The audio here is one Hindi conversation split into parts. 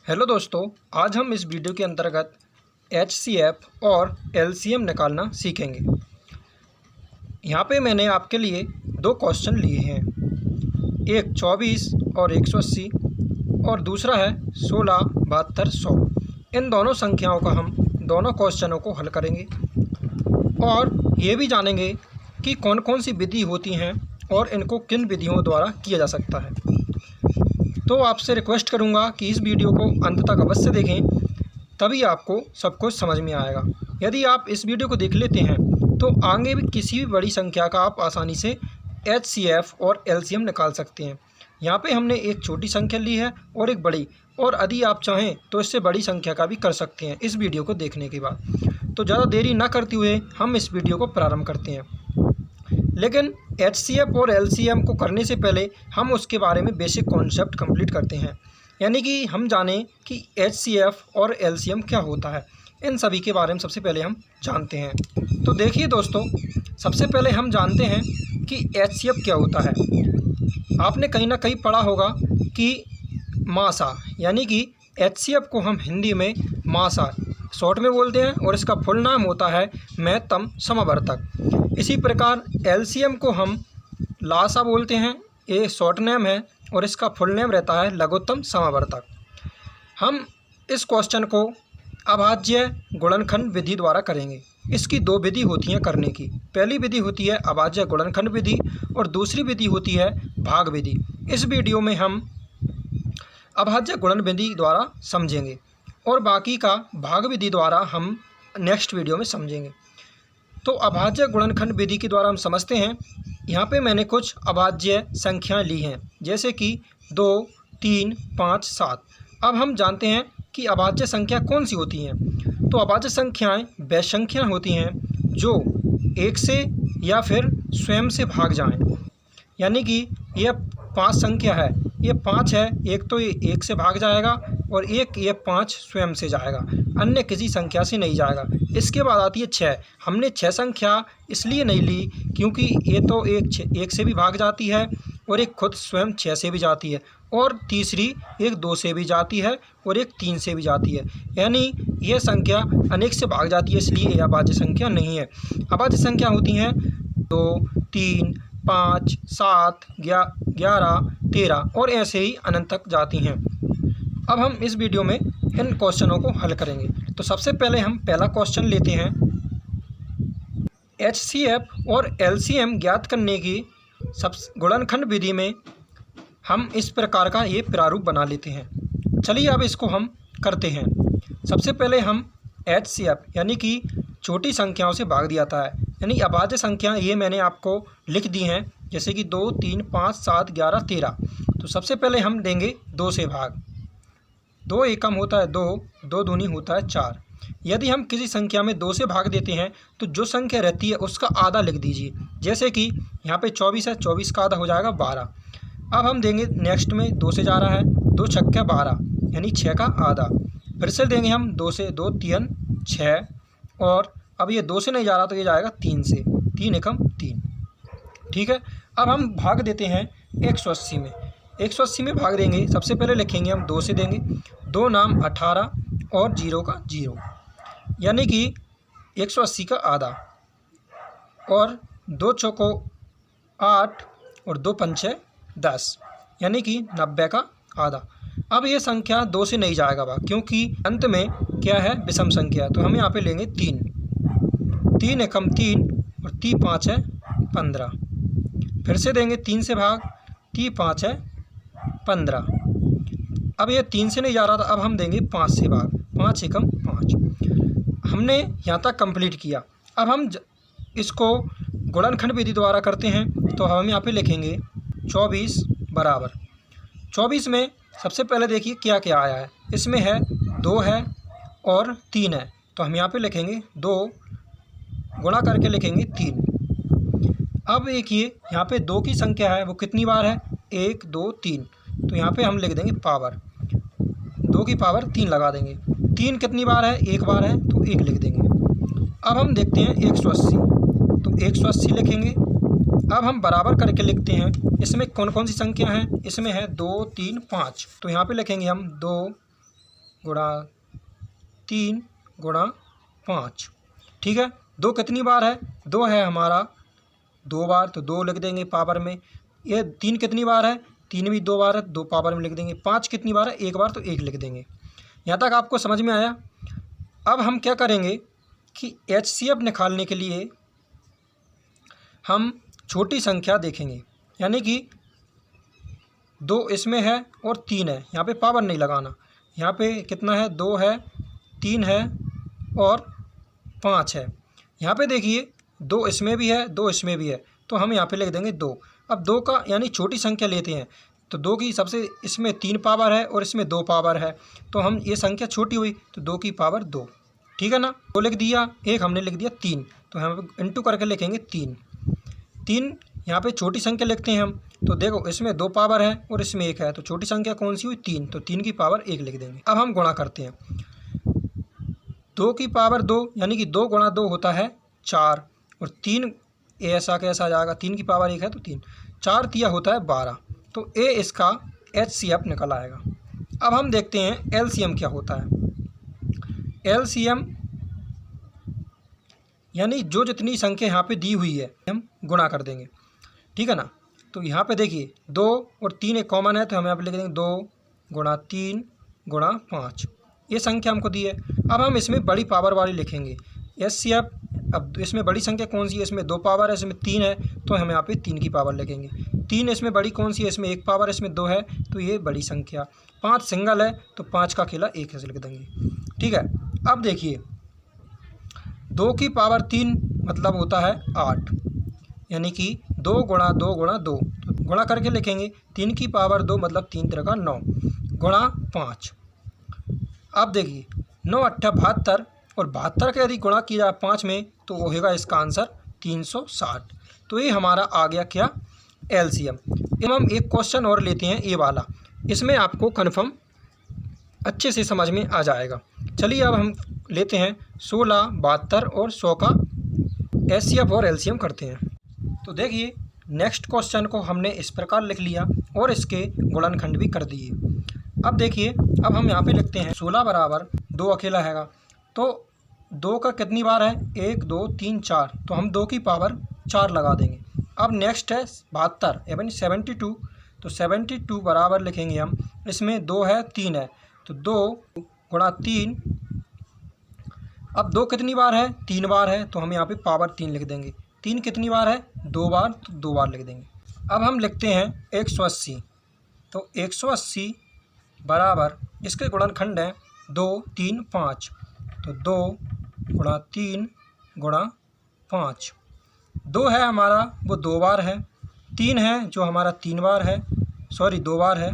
हेलो दोस्तों, आज हम इस वीडियो के अंतर्गत HCF और LCM निकालना सीखेंगे। यहाँ पे मैंने आपके लिए दो क्वेश्चन लिए हैं, एक 24 और 180 और दूसरा है 16, 72, 100। इन दोनों संख्याओं का हम दोनों क्वेश्चनों को हल करेंगे और ये भी जानेंगे कि कौन कौन सी विधि होती हैं और इनको किन विधियों द्वारा किया जा सकता है। तो आपसे रिक्वेस्ट करूंगा कि इस वीडियो को अंत तक अवश्य देखें, तभी आपको सब कुछ समझ में आएगा। यदि आप इस वीडियो को देख लेते हैं तो आगे भी किसी भी बड़ी संख्या का आप आसानी से HCF और LCM निकाल सकते हैं। यहाँ पे हमने एक छोटी संख्या ली है और एक बड़ी, और यदि आप चाहें तो इससे बड़ी संख्या का भी कर सकते हैं इस वीडियो को देखने के बाद। तो ज़्यादा देरी न करते हुए हम इस वीडियो को प्रारंभ करते हैं। लेकिन HCF और LCM को करने से पहले हम उसके बारे में बेसिक कॉन्सेप्ट कंप्लीट करते हैं, यानी कि हम जानें कि HCF और LCM क्या होता है। इन सभी के बारे में सबसे पहले हम जानते हैं। तो देखिए दोस्तों, सबसे पहले हम जानते हैं कि HCF क्या होता है। आपने कहीं ना कहीं पढ़ा होगा कि मासा, यानी कि HCF को हम हिंदी में मासा शॉर्ट में बोलते हैं और इसका फुल नाम होता है महत्तम समवर्तक। इसी प्रकार LCM को हम लासा बोलते हैं, ये शॉर्ट नेम है और इसका फुल नेम रहता है लघुत्तम समवर्तक। हम इस क्वेश्चन को अभाज्य गुणनखंड विधि द्वारा करेंगे। इसकी दो विधि होती हैं करने की। पहली विधि होती है अभाज्य गुणनखंड विधि और दूसरी विधि होती है भाग विधि। इस वीडियो में हम अभाज्य गुणन विधि द्वारा समझेंगे और बाकी का भाग विधि द्वारा हम नेक्स्ट वीडियो में समझेंगे। तो अभाज्य गुणनखंड विधि के द्वारा हम समझते हैं। यहाँ पे मैंने कुछ अभाज्य संख्याएं ली हैं, जैसे कि 2, 3, 5, 7। अब हम जानते हैं कि अभाज्य संख्या कौन सी होती हैं। तो अभाज्य संख्याएं वे संख्याएं होती हैं जो एक से या फिर स्वयं से भाग जाएं। यानी कि यह 5 संख्या है, ये 5 है, एक तो ये 1 से भाग जाएगा और एक ये 5 स्वयं से जाएगा, अन्य किसी संख्या से नहीं जाएगा। इसके बाद आती है 6। हमने 6 संख्या इसलिए नहीं ली क्योंकि ये तो एक से भी भाग जाती है और एक खुद स्वयं 6 से भी जाती है, और तीसरी एक 2 से भी जाती है और एक 3 से भी जाती है। यानी यह संख्या अनेक से भाग जाती है, इसलिए यह अभाज्य संख्या नहीं है। अभाज्य संख्या होती हैं 2, 3, 5, 7, 11, 13 और ऐसे ही अनंत तक जाती हैं। अब हम इस वीडियो में इन क्वेश्चनों को हल करेंगे। तो सबसे पहले हम पहला क्वेश्चन लेते हैं। HCF और LCM ज्ञात करने की गुणनखंड विधि में हम इस प्रकार का ये प्रारूप बना लेते हैं। चलिए अब इसको हम करते हैं। सबसे पहले हम HCF यानी कि छोटी संख्याओं से भाग दिया था, यानी अभाज्य संख्या ये मैंने आपको लिख दी हैं, जैसे कि 2, 3, 5, 7, 11, 13। तो सबसे पहले हम देंगे 2 से भाग। 2 एकम होता है 2, 2 दूनी होता है 4। यदि हम किसी संख्या में 2 से भाग देते हैं तो जो संख्या रहती है उसका आधा लिख दीजिए। जैसे कि यहाँ पे 24 है, 24 का आधा हो जाएगा 12। अब हम देंगे नेक्स्ट में 2 से जा रहा है, 2 छक्के 12 यानी 6 का आधा। फिर से देंगे हम 2 से, 2 3 6, और अब ये 2 से नहीं जा रहा तो ये जाएगा 3 से, 3 एकम 3। ठीक है। अब हम भाग देते हैं 180 में। 180 में भाग देंगे, सबसे पहले लिखेंगे हम 2 से देंगे, 2 नाम 18 और 0 का 0, यानी कि 180 का आधा, और 2 चौको 8 और 2 पंचे 10, यानी कि 90 का आधा। अब ये संख्या 2 से नहीं जाएगा भाग, क्योंकि अंत में क्या है, विषम संख्या। तो हम यहाँ पे लेंगे 3, 3 एकम 3 और 3 5 है 15। फिर से देंगे 3 से भाग, 3 5 है 15। अब ये 3 से नहीं जा रहा था, अब हम देंगे 5 से भाग, 5 एकम 5। हमने यहाँ तक कंप्लीट किया। अब हम इसको गुणनखंड विधि द्वारा करते हैं। तो हम यहाँ पे लिखेंगे 24 बराबर 24 में सबसे पहले देखिए क्या क्या आया है। इसमें है 2 है और 3 है, तो हम यहाँ पे लिखेंगे 2 गुणा करके लिखेंगे 3। अब देखिए यहाँ पे 2 की संख्या है, वो कितनी बार है, 1 2 3, तो यहाँ पे हम लिख देंगे पावर, 2 की पावर 3 लगा देंगे। 3 कितनी बार है, 1 बार है, तो 1 लिख देंगे। अब हम देखते हैं 180, तो 180 लिखेंगे। अब हम बराबर करके लिखते हैं। इसमें कौन कौन सी संख्या हैं, इसमें है 2 3 5, तो यहाँ पे लिखेंगे हम 2 गुणा 3 गुणा 5। ठीक है, 2 कितनी बार है? 2 है हमारा 2 बार, तो 2 लिख देंगे पावर में। ये 3 कितनी बार है? 3 भी 2 बार है, 2 पावर में लिख देंगे। 5 कितनी बार है? 1 बार, तो 1 लिख देंगे। यहाँ तक आपको समझ में आया? अब हम क्या करेंगे कि HCF निकालने के लिए हम छोटी संख्या देखेंगे, यानी कि 2 इसमें है और 3 है। यहाँ पे पावर नहीं लगाना। यहाँ पे कितना है? 2 है, 3 है और 5 है। यहाँ पे देखिए 2 इसमें भी है, 2 इसमें भी है, तो हम यहाँ पे लिख देंगे 2। अब 2 का यानी छोटी संख्या लेते हैं, तो 2 की सबसे इसमें 3 पावर है और इसमें 2 पावर है, तो हम ये संख्या छोटी हुई तो 2 की पावर 2। ठीक है ना? 2 लिख दिया, एक हमने लिख दिया 3, तो हम इंटू करके लिखेंगे 3। 3 यहाँ पे छोटी संख्या लिखते हैं हम, तो देखो इसमें 2 पावर है और इसमें 1 है, तो छोटी संख्या कौन सी हुई? 3, तो 3 की पावर 1 लिख देंगे। अब हम गुणा करते हैं। 2 की पावर 2 यानी कि 2 गुणा 2 होता है 4, और 3 ऐसा कैसा आ जाएगा? 3 की पावर 1 है तो 3, 4 तिया होता है 12, तो ए इसका HCF निकल आएगा। अब हम देखते हैं LCM क्या होता है। LCM यानी जो जितनी संख्या यहाँ पे दी हुई है हम गुणा कर देंगे। ठीक है ना? तो यहाँ पे देखिए 2 और 3 एक कॉमन है, तो हम यहाँ पे लिख देंगे 2 गुणा 3 गुणा 5। ये संख्या हमको दी है। अब हम इसमें बड़ी पावर वाली लिखेंगे HCF। अब इसमें बड़ी संख्या कौन सी है? इसमें 2 पावर है, इसमें 3 है, तो हम यहाँ पे 3 की पावर लिखेंगे। 3 इसमें बड़ी कौन सी है? इसमें 1 पावर है, इसमें 2 है, तो ये बड़ी संख्या। 5 सिंगल है, तो 5 का अकेला 1 ऐसे लिख देंगे। ठीक है, अब देखिए 2 की पावर 3 मतलब होता है 8, यानी कि 2 गुणा 2 गुणा 2, तो गुणा करके लिखेंगे। 3 की पावर 2 मतलब 3 3 का 9 गुणा 5। अब देखिए 9 8 72, और 72 का यदि गुणा किया जाए 5 में तो वो होगा इसका आंसर 360। तो ये हमारा आ गया क्या? LCM। हम एक क्वेश्चन और लेते हैं, ये वाला, इसमें आपको कन्फर्म अच्छे से समझ में आ जाएगा। चलिए अब हम लेते हैं 16, 72 और 100 का HCF और LCM करते हैं। तो देखिए नेक्स्ट क्वेश्चन को हमने इस प्रकार लिख लिया और इसके गुणनखंड भी कर दिए। अब देखिए, अब हम यहाँ पे लिखते हैं 16 बराबर 2 अकेला हैगा, तो 2 का कितनी बार है? 1 2 3 4, तो हम 2 की पावर 4 लगा देंगे। अब नेक्स्ट है 72 यानी 72, तो 72 बराबर लिखेंगे हम, इसमें 2 है 3 है, तो 2 गुणा 3। अब 2 कितनी बार है? 3 बार है, तो हम यहाँ पे पावर 3 लिख देंगे। 3 कितनी बार है? 2 बार, तो 2 बार लिख देंगे। अब हम लिखते हैं 180, तो 180 बराबर इसके गुणनखंड हैं 2 3 5, तो 2 गुणा 3 गुणा 5। 2 है हमारा वो 2 बार है, 3 है जो हमारा 3 बार है, 2 बार है,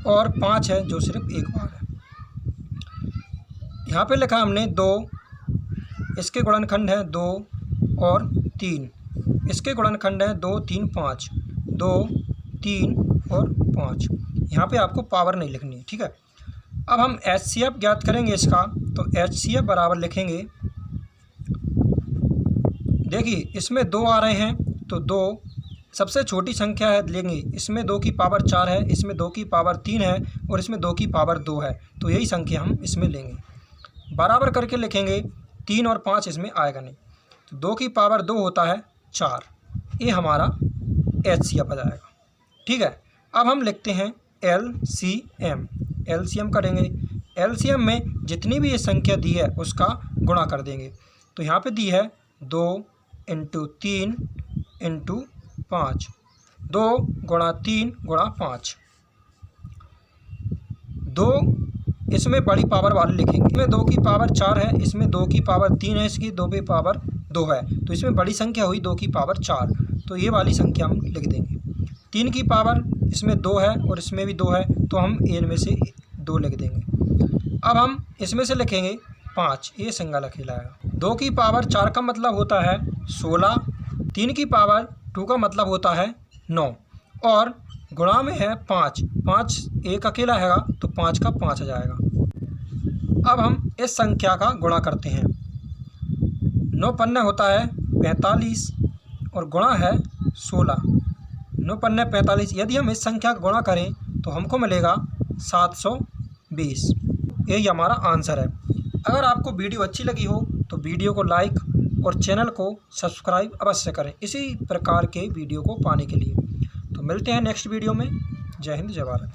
और 5 है जो सिर्फ 1 बार है। यहाँ पे लिखा हमने 2, इसके गुणनखंड है 2 और 3, इसके गुणनखंड है 2 3 5, 2 3 और 5। यहाँ पे आपको पावर नहीं लिखनी है। ठीक है, अब हम HCF ज्ञात करेंगे इसका, तो HCF बराबर लिखेंगे। देखिए इसमें 2 आ रहे हैं, तो 2 सबसे छोटी संख्या है लेंगे, इसमें 2 की पावर 4 है, इसमें 2 की पावर 3 है और इसमें 2 की पावर 2 है, तो यही संख्या हम इसमें लेंगे। बराबर करके लिखेंगे, 3 और 5 इसमें आएगा नहीं, तो 2 की पावर 2 होता है 4, ये हमारा HCF आ जाएगा। ठीक है, अब हम लिखते हैं LCM। LCM करेंगे, LCM में जितनी भी ये संख्या दी है उसका गुणा कर देंगे। तो यहाँ पे दी है 2 × 3 × 5, 2 गुणा 3 गुणा 5। 2 इसमें बड़ी पावर वाले लिखेंगे, इसमें 2 की पावर 4 है, इसमें 2 की पावर 3 है, इसकी 2 की पावर 2 है, तो इसमें बड़ी संख्या हुई 2 की पावर 4, तो ये वाली संख्या हम लिख देंगे। 3 की पावर इसमें 2 है और इसमें भी 2 है, तो हम इनमें से 2 लिख देंगे। अब हम इसमें से लिखेंगे 5, ये सिंगल अकेला आएगा। 2 की पावर 4 का मतलब होता है 16, 3 की पावर 2 का मतलब होता है 9, और गुणा में है 5, 5 एक अकेला हैगा, तो 5 का 5 आ जाएगा। अब हम इस संख्या का गुणा करते हैं। 9 पन्ने होता है 45 और गुणा है 16, 9 पन्ने 45। यदि हम इस संख्या का गुणा करें तो हमको मिलेगा 720। यही हमारा आंसर है। अगर आपको वीडियो अच्छी लगी हो तो वीडियो को लाइक और चैनल को सब्सक्राइब अवश्य करें इसी प्रकार के वीडियो को पाने के लिए। तो मिलते हैं नेक्स्ट वीडियो में। जय हिंद, जय भारत।